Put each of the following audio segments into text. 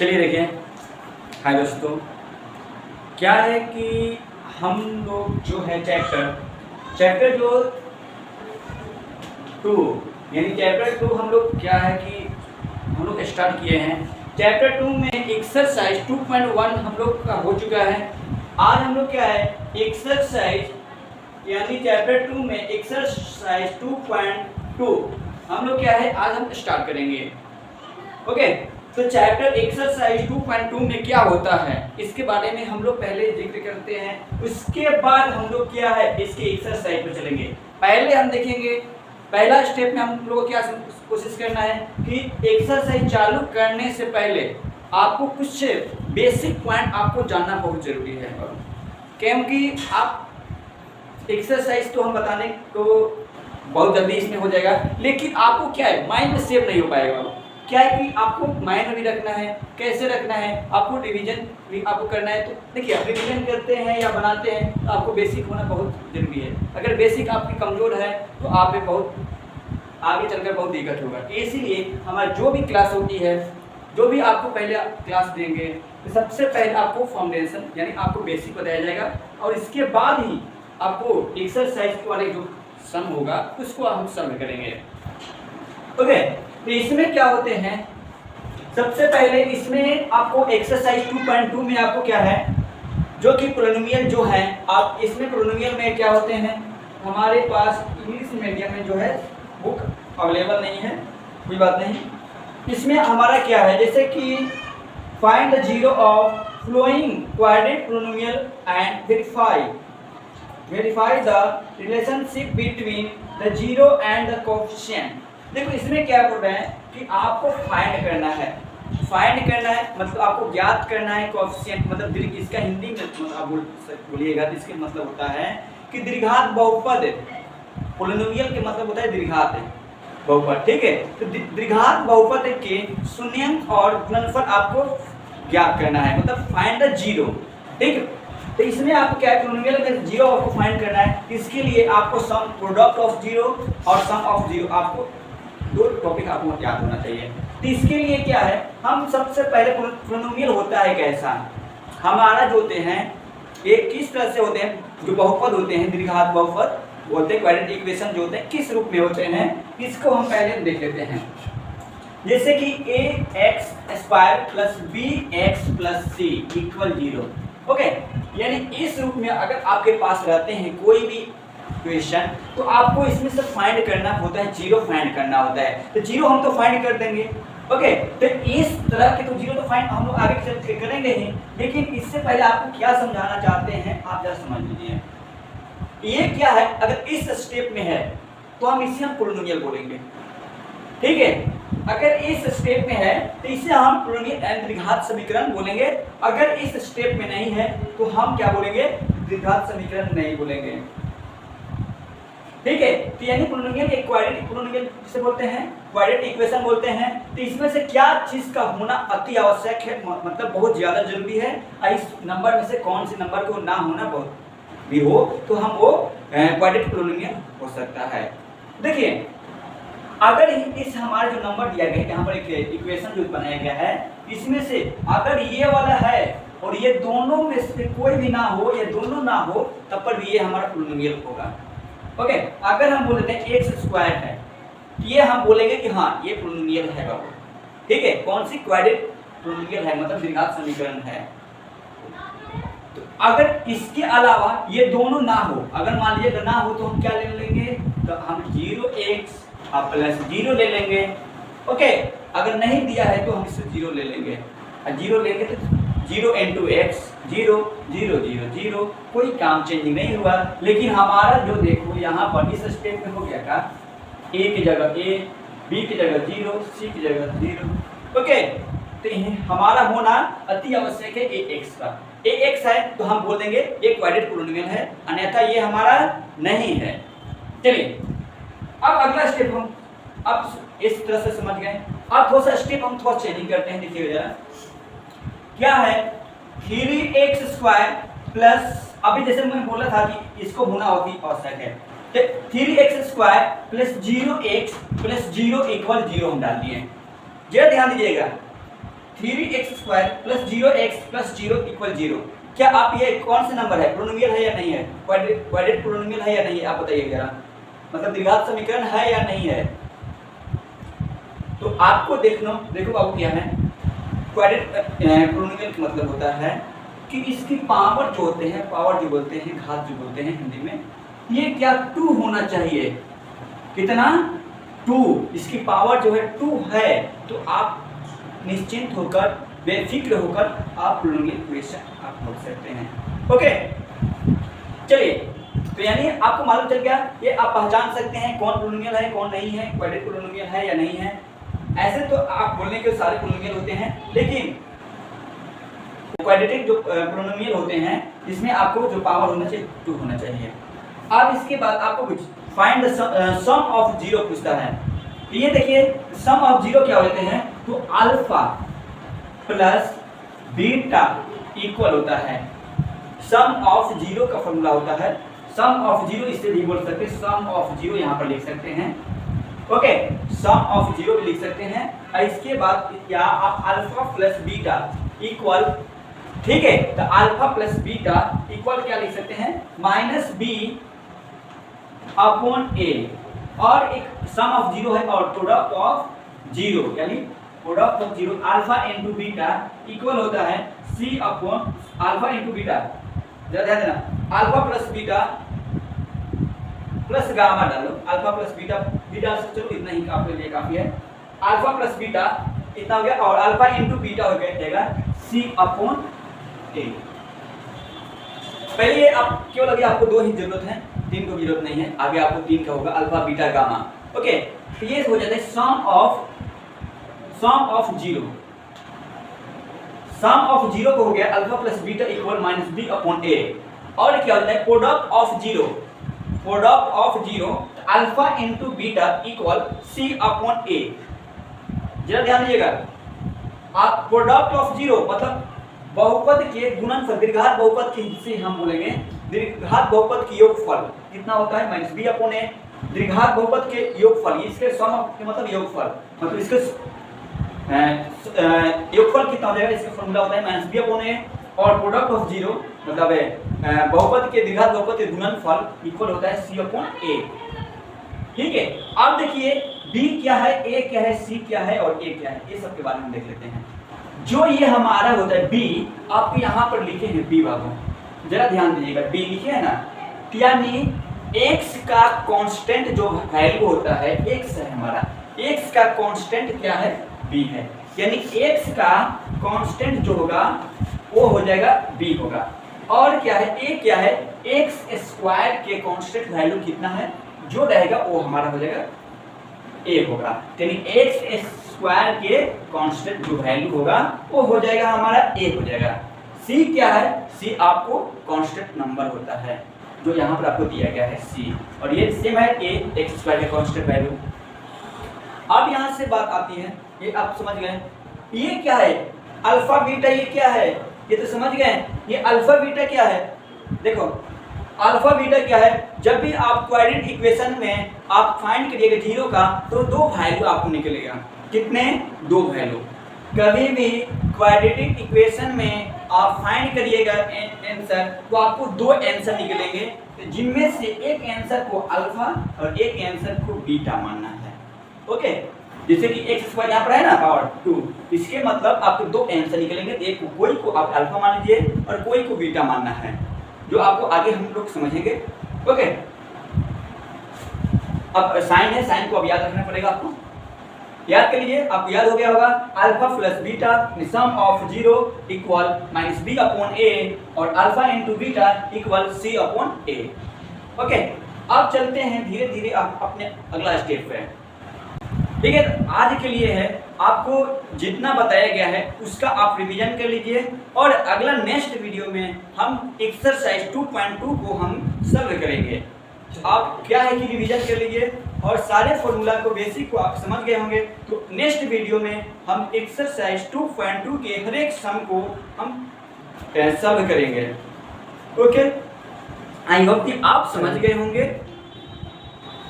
चलिए देखिए। हाय दोस्तों, क्या है कि हम लोग जो है चैप्टर जो 2 यानी चैप्टर 2 हम लोग क्या है कि हम लोग स्टार्ट किए हैं। चैप्टर 2 में एक्सरसाइज 2.1 हम लोग का हो चुका है। आज हम लोग क्या है एक्सरसाइज यानी चैप्टर 2 में एक्सरसाइज 2.2 हम लोग क्या है आज हम स्टार्ट करेंगे। ओके, तो चैप्टर एक्सरसाइज 2.2 में क्या होता है इसके बारे में हम लोग पहले जिक्र करते हैं, उसके बाद हम लोग क्या है इसके एक्सरसाइज पर चलेंगे। पहले हम देखेंगे पहला स्टेप में हम लोग को क्या कोशिश करना है कि एक्सरसाइज चालू करने से पहले आपको कुछ बेसिक पॉइंट आपको जानना बहुत ज़रूरी है, क्योंकि आप एक्सरसाइज तो हम बताने तो बहुत जल्दी इसमें हो जाएगा, लेकिन आपको क्या है माइंड में सेव नहीं हो पाएगा। क्या है कि आपको माइंड में भी रखना है, कैसे रखना है, आपको रिवीजन भी आपको करना है। तो देखिए, रिवीजन करते हैं या बनाते हैं तो आपको बेसिक होना बहुत ज़रूरी है। अगर बेसिक आपकी कमज़ोर है तो आप में बहुत आगे चलकर बहुत दिक्कत होगा। इसीलिए हमारी जो भी क्लास होती है, जो भी आपको पहले क्लास देंगे तो सबसे पहले आपको फाउंडेशन यानी आपको बेसिक बताया जाएगा, और इसके बाद ही आपको एक्सरसाइज वाले जो सम होगा उसको हम सॉल्व करेंगे। ओके, तो इसमें क्या होते हैं, सबसे पहले इसमें आपको एक्सरसाइज 2.2 में आपको क्या है जो कि पोलिनोमियल जो है, आप इसमें पोलिनोमियल में क्या होते हैं, हमारे पास इंग्लिश मीडियम में जो है बुक अवेलेबल नहीं है, कोई बात नहीं। इसमें हमारा क्या है जैसे कि find the zero of following quadratic polynomial and verify the relationship between the zero and the coefficient. देखो इसमें क्या बोल रहे हैं कि आपको फाइंड करना है मतलब आपको ज्ञात करना है कोएफिशिएंट, मतलब इसका हिंदी में मतलब आप बोलिएगा तो इसके मतलब होता है कि द्विघात बहुपद। पोलिनोमियल के मतलब होता है द्विघात बहुपद, ठीक है। तो द्विघात बहुपद के शून्यंक और गुणनफल आपको ज्ञात करना है, मतलब फाइंड द जीरो, ठीक है। तो इसमें आपको क्या है पोलिनोमियल में जीरो आपको फाइंड करना है। इसके लिए आपको सम प्रोडक्ट ऑफ जीरो और सम ऑफ जीरो, आपको दो टॉपिक आपको याद होना चाहिए। तो इसके लिए क्या है, हम सबसे पहले पोलिनोमियल होता है कैसा, हमारा जो होते हैं ये किस तरह से होते हैं, जो बहुपद होते हैं द्विघात बहुपद बोलते हैं, क्वाड्रेटिक इक्वेशन जो होते हैं किस रूप में होते हैं, इसको हम पहले देख लेते हैं। जैसे कि ax² plus bx plus c equal 0। Okay, यानी इस रूप में अगर आपके पास रहते हैं कोई भी इक्वेशन तो आपको इसमें से फाइंड करना होता है, जीरो फाइंड करना होता है। तो जीरो हम तो फाइंड कर देंगे। ओके, तो इस तरह के तो जीरो तो फाइंड हम लोग आगे चल के करेंगे ही, लेकिन इससे पहले आपको क्या समझाना चाहते हैं आप जरा समझ लीजिए। ये क्या है, अगर इस स्टेप में है तो हम इसे हम पोलिनोमियल बोलेंगे, ठीक है। अगर इस स्टेप में है तो इसे हम पोलिनोमियल एंड द्विघात समीकरण बोलेंगे। अगर इस स्टेप में नहीं है तो हम क्या बोलेंगे, द्विघात समीकरण नहीं बोलेंगे, ठीक है। तो यानी पोलिनोमियल एक क्वाड्रेटिक पोलिनोमियल जिसे बोलते हैं क्वाड्रेटिक इक्वेशन बोलते हैं। तो इसमें से क्या चीज का होना अति आवश्यक है, मतलब बहुत ज्यादा जरूरी है। इस नंबर में से कौन से नंबर को ना होना बहुत भी हो तो हम वो क्वाड्रेटिक पोलिनोमियल हो सकता है। देखिए, अगर इस हमारा जो नंबर दिया गया है यहाँ पर एक इक्वेशन जो बनाया गया है, इसमें से अगर ये वाला है और ये दोनों में से कोई भी ना हो या दोनों ना हो तब पर भी ये हमारा पोलिनोमियल होगा। ओके, अगर हम बोलते हैं x² है ये हम बोलेंगे कि हाँ ये पोलिनोमियल है बाबू, ठीक है। कौन सी क्वाड्रेटिक पोलिनोमियल है, मतलब द्विघात समीकरण है। तो अगर इसके अलावा ये दोनों ना हो, अगर मान लीजिए ना हो तो हम क्या ले लेंगे, तो हम 0x प्लस 0 ले लेंगे। ओके, अगर नहीं दिया है तो हम इससे 0 ले लेंगे, और 0 लेंगे तो 0 × x 0 0 0 0, कोई काम चेंजिंग नहीं हुआ। लेकिन हमारा जो देखो यहाँ पर इस स्टेप में हो गया का a की जगह a, b की जगह 0, c की जगह 0। ओके, तो हमारा होना अति आवश्यक है ax का। ax है तो हम बोल देंगे एक क्वाड्रेटिक पोलिनोमियल है, अन्यथा ये हमारा नहीं है। चलिए, अब अगला स्टेप हम अब इस तरह से समझ गए। अब थोड़ा सा स्टेप हम थोड़ा चेंजिंग करते हैं, देखिए जरा क्या है 3x² प्लस, अभी जैसे मैंने बोला था कि इसको होना होती आवश्यक है, तो 3x² plus 0x plus 0 equal 0 हम डाल दिए। जरा ध्यान दीजिएगा, 3x² + 0x + 0 = 0। क्या आप ये कौन सा नंबर है, पोलिनोमियल है या नहीं है, क्वाड्रेटिक पोलिनोमियल है या नहीं है, आप बताइए जरा, मतलब द्विघात समीकरण है या नहीं है। तो आपको देखो बाबू क्या है, क्वाड्रेटिक पोलिनोमियल का मतलब होता है कि इसकी पावर जो होते हैं, पावर जो बोलते हैं, घात जो बोलते हैं हिंदी में, ये क्या 2 होना चाहिए। कितना 2, इसकी पावर जो है 2 है, तो आप निश्चिंत होकर, बेफिक्र होकर आप पोलिनोमियल इक्वेशन आप लिख सकते हैं। ओके, चलिए, तो यानी आपको मालूम चल गया, ये आप पहचान सकते हैं कौन पोलिनोमियल है कौन नहीं है, क्वाड्रेटिक पोलिनोमियल है या नहीं है। ऐसे तो आप बोलने के सारे पोलिनोमियल होते हैं, लेकिन क्वाड्रेटिक जो पोलिनोमियल होते हैं इसमें आपको जो पावर होना चाहिए 2 होना चाहिए। अब इसके बाद आपको कुछ फाइंड द सम ऑफ 0 पूछता है। ये देखिए सम ऑफ 0 क्या होते हैं, तो अल्फा प्लस बीटा इक्वल होता है, सम ऑफ 0 का फॉर्मूला होता है, सम ऑफ 0 इससे भी बोल सकते हैं, सम ऑफ 0 यहाँ पर लिख सकते हैं। ओके, सम ऑफ 0 भी लिख सकते हैं। और इसके बाद क्या आप अल्फा प्लस बीटा इक्वल, ठीक है, तो अल्फा प्लस बीटा इक्वल क्या लिख सकते हैं, -b/a, और एक सम ऑफ 0 है और प्रोडक्ट ऑफ 0, यानी product of 0 alpha into beta equal होता है अल्फा इंटू बीटा, जरा ध्यान देना, alpha plus beta plus gamma डालो, अल्फा प्लस बीटा चलो इतना ही आपके लिए काफी है, अल्फा प्लस बीटा इतना हो गया, और अल्फा इंटू बीटा हो जाएगा C/A। पहले आप क्यों लगे, आपको 2 ही जरूरत है, 3 को जरूरत नहीं है, आगे आपको 3 का होगा, अल्फा बीटा गामा। ओके, तो ये हो जाता है सम ऑफ 0, सम ऑफ 0 को हो गया alpha plus beta equal -b/a, और क्या होता है product of 0 alpha into beta equal C/A। जरा ध्यान दीजिएगा, आप प्रोडक्ट ऑफ 0 मतलब बहुपद के गुणनफल, दीर्घात बहुपद के से हम बोलेंगे, दीर्घात बहुपद की योगफल कितना होता है -b/a, दीर्घात बहुपद के योगफल, इसके सम के मतलब योगफल, मतलब इसके योगफल कितना हो जाएगा, इसका फॉर्मूला होता है -b/a, और प्रोडक्ट ऑफ 0 मतलब बहुपद के दीर्घात बहुपद के गुणनफल इक्वल होता है C/A। ठीक है, अब देखिए b क्या है, a क्या है, c क्या है और a क्या है, ये सब के बारे में देख लेते हैं। जो ये हमारा होता है b, आप यहाँ पर लिखे हैं b बाबू, जरा ध्यान दीजिएगा, b लिखे है ना, यानी x का कांस्टेंट जो वैल्यू होता है, x है हमारा, x का कांस्टेंट क्या है, b है, यानी x का कांस्टेंट जो होगा वो हो जाएगा b होगा, और क्या है a क्या है, x² के कांस्टेंट वैल्यू कितना है जो रहेगा वो हमारा हो जाएगा a होगा, यानी x² के कांस्टेंट जो वैल्यू होगा वो हो जाएगा हमारा a हो जाएगा। c क्या है, c आपको कांस्टेंट नंबर होता है जो यहाँ पर आपको दिया गया है c, और ये सेम है a x² के कांस्टेंट वैल्यू। अब यहाँ से बात आती है, ये आप समझ गए, ये क्या है अल्फा बीटा, ये क्या है, ये तो समझ गए, ये अल्फा बीटा क्या है, देखो अल्फा बीटा क्या है, जब भी आप क्वाड्रेटिक इक्वेशन में आप फाइंड करिएगा 0 का, तो 2 वैल्यू आपको निकलेगा, कितने, 2 वैल्यू। कभी भी क्वाड्रेटिक इक्वेशन में आप फाइंड करिएगा आंसर, तो आपको 2 आंसर निकलेंगे, तो जिनमें से एक आंसर को अल्फा और एक आंसर को बीटा मानना है। ओके, जैसे कि x² यहाँ पर है ना पावर 2, इसके मतलब आपको 2 आंसर निकलेंगे, एक कोई को आप अल्फा मान लीजिए और कोई को बीटा मानना है, जो आपको आगे हम लोग समझेंगे। ओके, अब साइन है, साइन को अब याद रखना पड़ेगा आपको, याद कर लीजिए, आपको याद हो गया होगा, alpha plus beta some of 0 equal -b/a, और alpha into beta equal C/A। Okay, अब चलते हैं धीरे धीरे आप अपने अगला स्टेप पे। ठीक है, आज के लिए है, आपको जितना बताया गया है उसका आप रिवीजन कर लीजिए, और अगला नेक्स्ट वीडियो में हम एक्सरसाइज 2.2 को हम सॉल्व करेंगे। आप क्या है कि रिवीजन कर लीजिए, और सारे फॉर्मूला को बेसिक को आप समझ गए होंगे, तो नेक्स्ट वीडियो में हम एक्सरसाइज 2.2 के हर एक सम को हम सॉल्व करेंगे। ओके, आई होप कि आप समझ गए होंगे।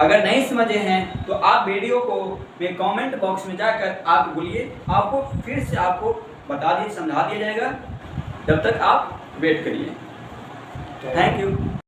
अगर नहीं समझे हैं तो आप वीडियो को कमेंट बॉक्स में जाकर आप बोलिए, आपको फिर से आपको बता दिए, समझा दिया जाएगा, जब तक आप वेट करिए। Thank you.